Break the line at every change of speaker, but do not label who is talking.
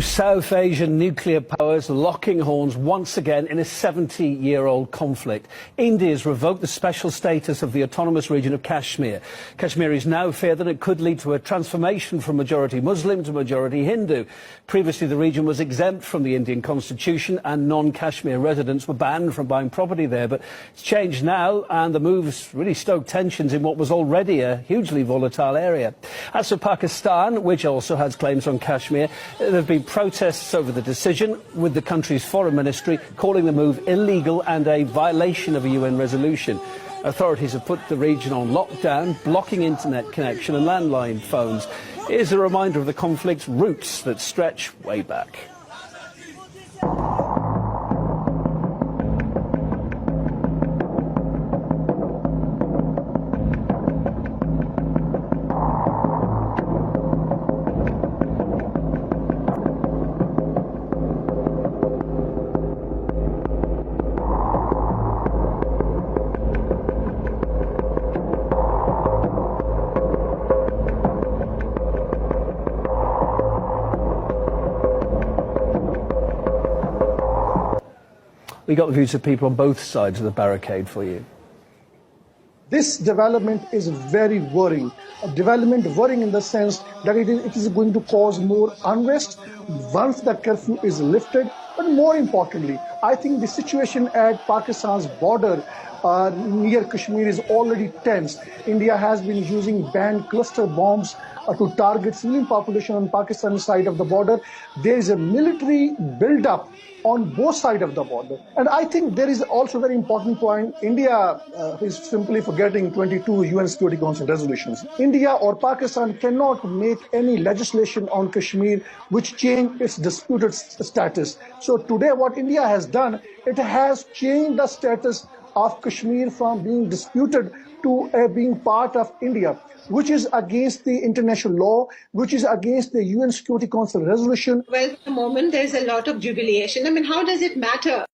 South Asian nuclear powers locking horns once again in a 70-year-old conflict. India's revoked the special status of the autonomous region of Kashmir. Kashmiris now fear that it could lead to a transformation from majority Muslim to majority Hindu. Previously, the region was exempt from the Indian constitution and non-Kashmir residents were banned from buying property there. But it's changed now, and the moves really stoked tensions in what was already a hugely volatile area. As for Pakistan, which also has claims on Kashmir, there have been protests over the decision, with the country's foreign ministry calling the move illegal and a violation of a UN resolution. Authorities have put the region on lockdown, blocking internet connection and landline phones. Here's a reminder of the conflict's roots that stretch way back. We got the views of people on both sides of the barricade for you.
This development is very worrying. A development worrying in the sense that it is going to cause more unrest once the curfew is lifted. But more importantly, I think the situation at Pakistan's border near Kashmir is already tense. India has been using banned cluster bombs to target civilian population on Pakistan side of the border. There is a military build-up on both sides of the border. And I think there is also a very important point. India is simply forgetting 22 UN Security Council resolutions. India or Pakistan cannot make any legislation on Kashmir which change its disputed status. So today what India has done, it has changed the status of Kashmir from being disputed to being part of India, which is against the international law, which is against the UN Security Council resolution.
Well, at the moment, there's a lot of jubilation. I mean, how does it matter?